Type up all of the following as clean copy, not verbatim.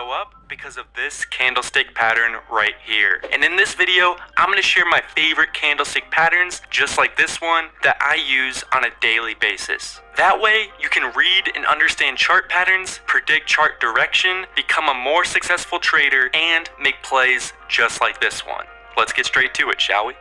go up because of this candlestick pattern right here. And in this video, I'm going to share my favorite candlestick patterns, just like this one, that I use on a daily basis. That way, you can read and understand chart patterns, predict chart direction, become a more successful trader, and make plays just like this one. Let's get straight to it, shall we?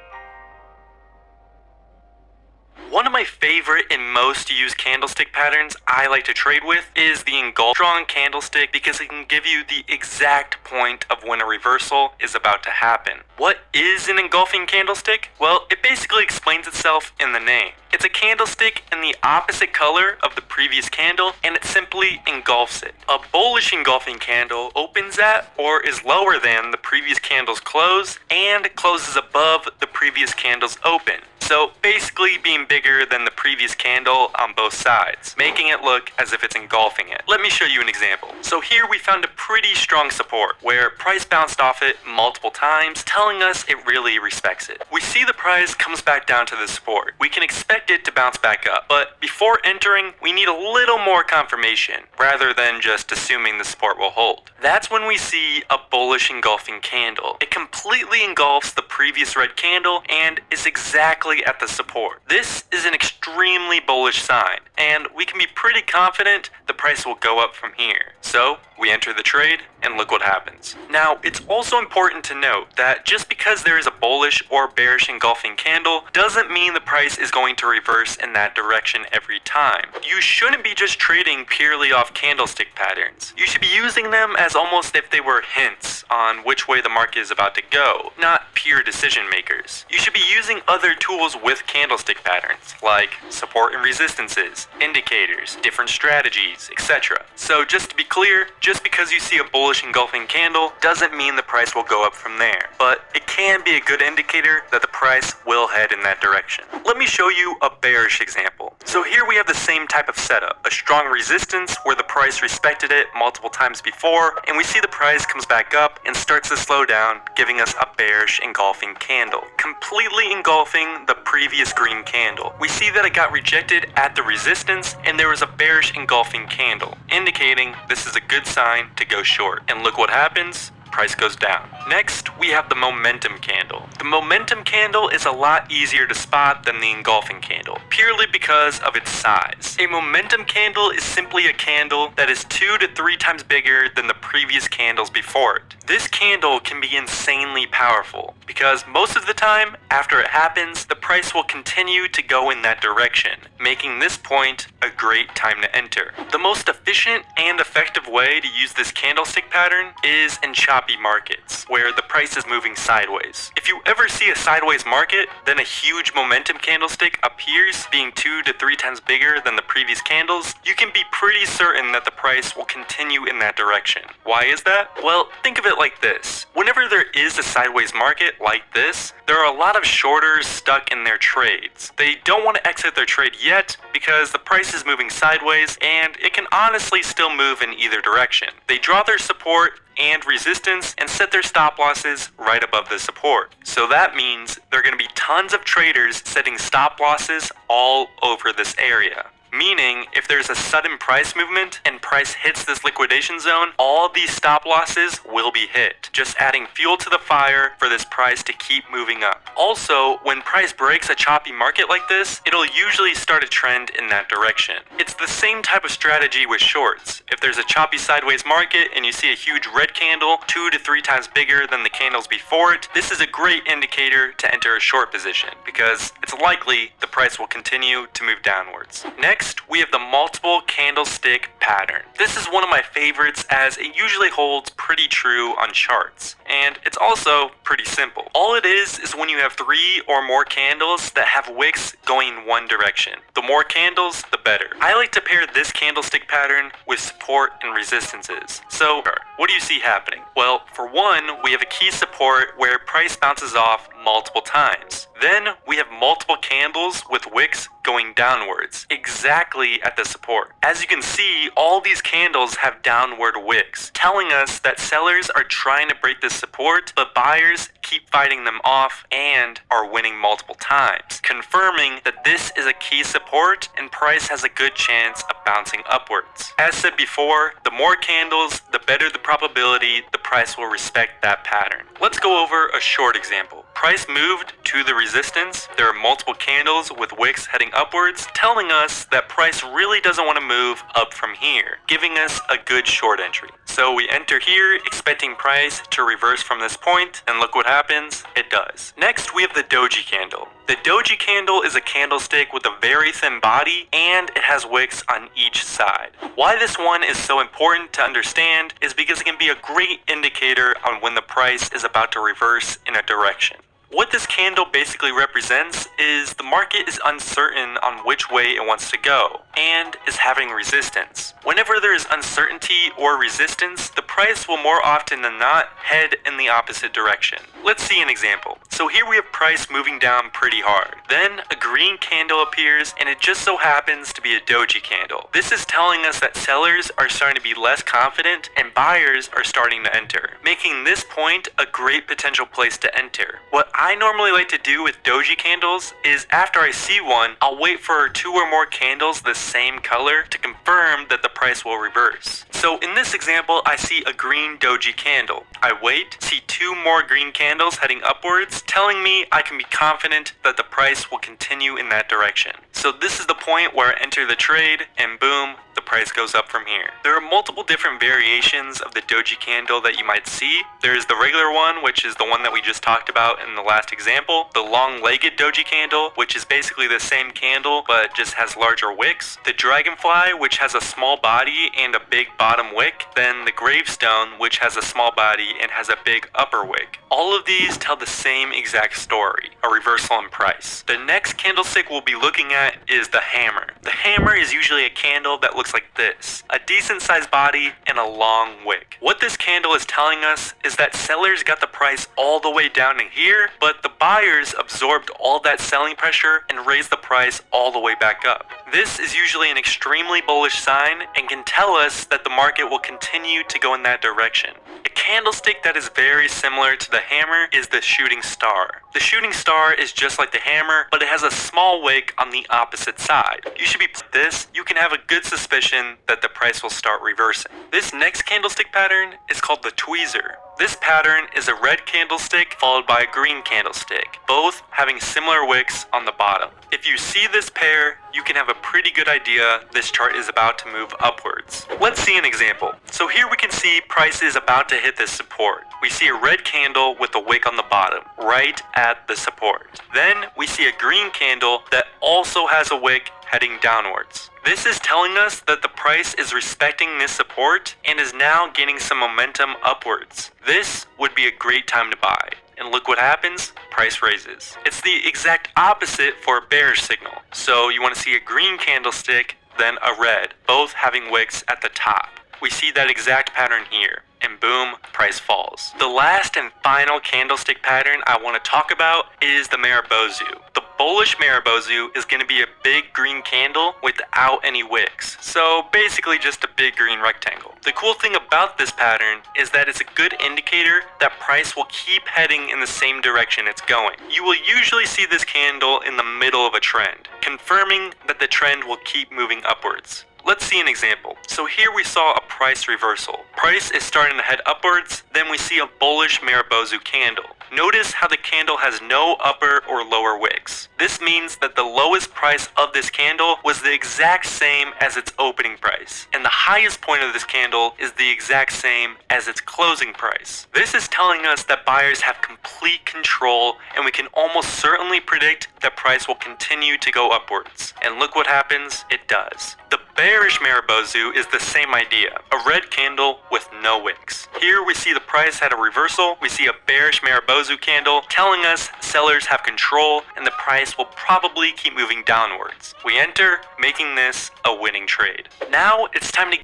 One of my favorite and most used candlestick patterns I like to trade with is the engulfed strong candlestick, because it can give you the exact point of when a reversal is about to happen. What is an engulfing candlestick? Well, it basically explains itself in the name. It's a candlestick in the opposite color of the previous candle, and it simply engulfs it. A bullish engulfing candle opens at or is lower than the previous candle's close and closes above the previous candle's open. So basically being bigger than the previous candle on both sides, making it look as if it's engulfing it. Let me show you an example. So here we found a pretty strong support where price bounced off it multiple times, telling us it really respects it. We see the price comes back down to the support. We can expect it to bounce back up, but before entering, we need a little more confirmation rather than just assuming the support will hold. That's when we see a bullish engulfing candle. It completely engulfs the previous red candle and is exactly at the support. This is an extremely bullish sign, and we can be pretty confident the price will go up from here. So we enter the trade, and look what happens. Now, it's also important to note that just because there is a bullish or bearish engulfing candle doesn't mean the price is going to reverse in that direction every time. You shouldn't be just trading purely off candlestick patterns. You should be using them as almost if they were hints on which way the market is about to go, not pure decision makers. You should be using other tools with candlestick patterns, like support and resistances, indicators, different strategies, etc. So just to be clear, just because you see a bullish engulfing candle doesn't mean the price will go up from there, but it can be a good indicator that the price will head in that direction. Let me show you a bearish example. So here we have the same type of setup, a strong resistance where the price respected it multiple times before, and we see the price comes back up and starts to slow down, giving us a bearish engulfing candle, completely engulfing the previous green candle. We see that it got rejected at the resistance, and there was a bearish engulfing candle, indicating this is a good sign to go short. And look what happens. Price goes down. Next, we have the momentum candle. The momentum candle is a lot easier to spot than the engulfing candle, purely because of its size. A momentum candle is simply a candle that is 2 to 3 times bigger than the previous candles before it. This candle can be insanely powerful, because most of the time, after it happens, the price will continue to go in that direction, making this point a great time to enter. The most efficient and effective way to use this candlestick pattern is in choppy markets, where the price is moving sideways. If you ever see a sideways market, then a huge momentum candlestick appears, being 2 to 3 times bigger than the previous candles, you can be pretty certain that the price will continue in that direction. Why is that? Well, think of it like this. Whenever there is a sideways market like this, there are a lot of shorters stuck in their trades. They don't want to exit their trade yet because the price is moving sideways, and it can honestly still move in either direction. They draw their support and resistance and set their stop losses right above the support. So that means there are going to be tons of traders setting stop losses all over this area. Meaning, if there's a sudden price movement and price hits this liquidation zone, all these stop losses will be hit, just adding fuel to the fire for this price to keep moving up. Also, when price breaks a choppy market like this, it'll usually start a trend in that direction. It's the same type of strategy with shorts. If there's a choppy sideways market and you see a huge red candle 2 to 3 times bigger than the candles before it, this is a great indicator to enter a short position, because it's likely the price will continue to move downwards. Next, we have the multiple candlestick pattern. This is one of my favorites, as it usually holds pretty true on charts, and it's also pretty simple. All it is when you have 3 or more candles that have wicks going one direction. The more candles, the better. I like to pair this candlestick pattern with support and resistances. So what do you see happening? Well, for one, we have a key support where price bounces off multiple times. Then we have multiple candles with wicks going downwards, exactly at the support. As you can see, all these candles have downward wicks, telling us that sellers are trying to break this support, but buyers keep fighting them off and are winning multiple times, confirming that this is a key support and price has a good chance of bouncing upwards. As said before, the more candles, the better the good probability the price will respect that pattern. Let's go over a short example. Price moved to the resistance. There are multiple candles with wicks heading upwards, telling us that price really doesn't want to move up from here, giving us a good short entry. So we enter here expecting price to reverse from this point, and look what happens, it does. Next we have the doji candle. The doji candle is a candlestick with a very thin body and it has wicks on each side. Why this one is so important to understand is because it can be a great indicator on when the price is about to reverse in a direction. What this candle basically represents is the market is uncertain on which way it wants to go and is having resistance. Whenever there is uncertainty or resistance, the price will more often than not head in the opposite direction. Let's see an example. So here we have price moving down pretty hard. Then a green candle appears and it just so happens to be a doji candle. This is telling us that sellers are starting to be less confident and buyers are starting to enter, making this point a great potential place to enter. What I normally like to do with doji candles is after I see one, I'll wait for 2 or more candles the same color to confirm that the price will reverse. So in this example, I see a green doji candle. I wait, see 2 more green candles heading upwards, telling me I can be confident that the price will continue in that direction. So this is the point where I enter the trade and boom, the price goes up from here. There are multiple different variations of the doji candle that you might see. There's the regular one, which is the one that we just talked about in the last example. The long-legged doji candle, which is basically the same candle but just has larger wicks. The dragonfly, which has a small body and a big bottom wick. Then the gravestone, which has a small body and has a big upper wick. All of these tell the same exact story, a reversal in price. The next candlestick we'll be looking at is the hammer. The hammer is usually a candle that looks like this, a decent sized body and a long wick. What this candle is telling us is that sellers got the price all the way down to here, but the buyers absorbed all that selling pressure and raised the price all the way back up. This is usually an extremely bullish sign and can tell us that the market will continue to go in that direction. A candlestick that is very similar to the hammer is the shooting star. The shooting star is just like the hammer, but it has a small wick on the opposite side. You should be this, you can have a good suspicion that the price will start reversing. This next candlestick pattern is called the tweezer. This pattern is a red candlestick followed by a green candlestick, both having similar wicks on the bottom. If you see this pair, you can have a pretty good idea this chart is about to move upwards. Let's see an example. So here we can see price is about to hit this support. We see a red candle with a wick on the bottom, right at the support. Then we see a green candle that also has a wick heading downwards. This is telling us that the price is respecting this support and is now gaining some momentum upwards. This would be a great time to buy. And look what happens, price raises. It's the exact opposite for a bearish signal. So you want to see a green candlestick, then a red, both having wicks at the top. We see that exact pattern here, and boom, price falls. The last and final candlestick pattern I want to talk about is the Maribozu. The bullish Maribozu is going to be a big green candle without any wicks. So basically just a big green rectangle. The cool thing about this pattern is that it's a good indicator that price will keep heading in the same direction it's going. You will usually see this candle in the middle of a trend, confirming that the trend will keep moving upwards. Let's see an example. So here we saw a price reversal. Price is starting to head upwards, then we see a bullish Maribozu candle. Notice how the candle has no upper or lower wicks. This means that the lowest price of this candle was the exact same as its opening price, and the highest point of this candle is the exact same as its closing price. This is telling us that buyers have complete control, and we can almost certainly predict that price will continue to go upwards. And look what happens, it does. The bearish Maribozu is the same idea, a red candle with no wicks. Here we see the price had a reversal, we see a bearish Maribozu candle telling us sellers have control and the price will probably keep moving downwards. We enter, making this a winning trade. Now it's time to